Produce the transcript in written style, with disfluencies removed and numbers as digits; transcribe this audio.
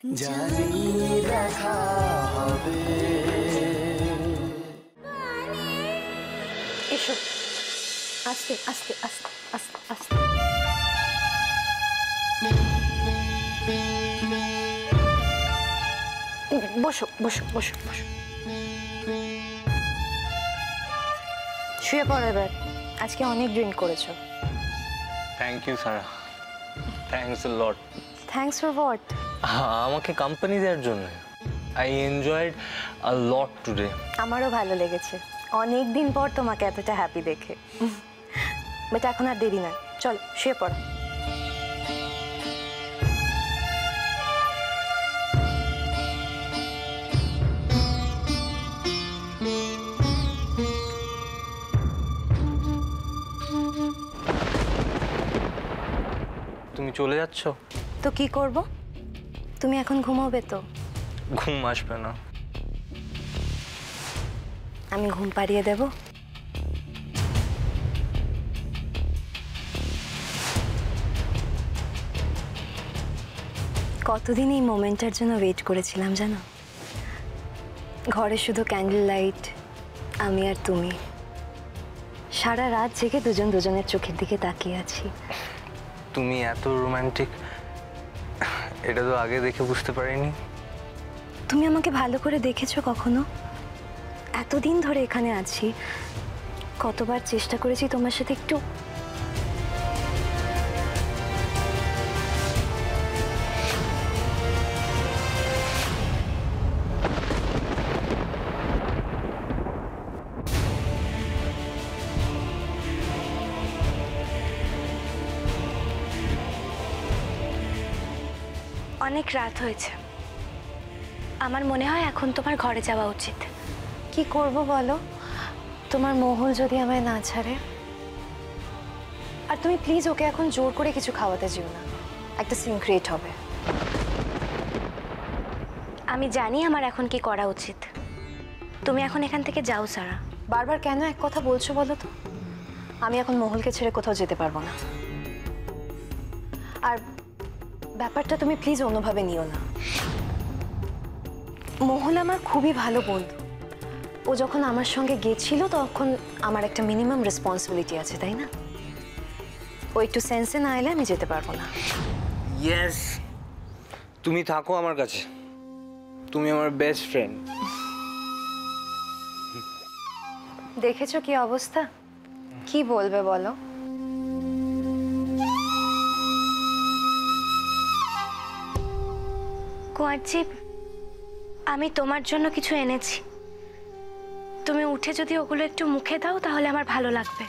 জানি দেখা হবে। এসো, আস্তে আস্তে আস্তে আস্তে আস্তে। বসো বসো বসো বসো, শুয়ে পড়ো এবার। আজকে অনেক ড্রিঙ্ক করেছো। Thank you Sara, thanks a lot. Thanks for what? আমাকে কোম্পানি দেওয়ার জন্য। I enjoyed a lot today. আমারও ভালো লেগেছে, অনেক দিন পর তোমাকে এতটা হ্যাপি দেখে। বাট এখন আর দেরি না, চল শুয়ে পড়ো। তুমি চলে যাচ্ছ? তো কি করব? তুমি এখন ঘুমাবে তো? ঘুম আসবে না। আমি ঘুম পাড়িয়ে দেব। কতদিন এই মোমেন্টটার জন্য ওয়েট করেছিলাম জানো? ঘরে শুধু ক্যান্ডেল লাইট, আমি আর তুমি, সারা রাত জেগে দুজন দুজনের চোখের দিকে তাকিয়ে আছি। তুমি এত রোমান্টিক, এটা তো আগে দেখে বুঝতে পারিনি। তুমি আমাকে ভালো করে দেখেছো কখনো? এতদিন ধরে এখানে আছি, কতবার চেষ্টা করেছি তোমার সাথে একটু অনেক রাত হয়েছে, আমার মনে হয় এখন তোমার ঘরে যাওয়া উচিত। কি করব বলো? তোমার মহল যদি আমায় না ছাড়ে। আর তুমি প্লিজ ওকে এখন জোর করে কিছু খাওয়াতে যেও না, একটা সিন ক্রিয়েট হবে। আমি জানি আমার এখন কি করা উচিত। তুমি এখন এখান থেকে যাও সারা। বারবার কেন এক কথা বলছো বলো তো? আমি এখন মহলকে ছেড়ে কোথাও যেতে পারবো না। আর ব্যাপারটা তুমি প্লিজ অন্যভাবে নিও না। মহল আমার খুবই ভালো বন্ধু, ও যখন আমার সঙ্গে গেছিল তখন আমার একটা মিনিমাম রেসপন্সিবিলিটি আছে, তাই না? ও একটু সেন্সে না এলে আমি যেতে পারবো না। ইয়েস, তুমি থাকো আমার কাছে, তুমি আমার বেস্ট ফ্রেন্ড। দেখেছো কি অবস্থা? কি বলবে বলো? কুয়ারজি, আমি তোমার জন্য কিছু এনেছি, তুমি উঠে যদি ওগুলো একটু মুখে দাও তাহলে আমার ভালো লাগবে।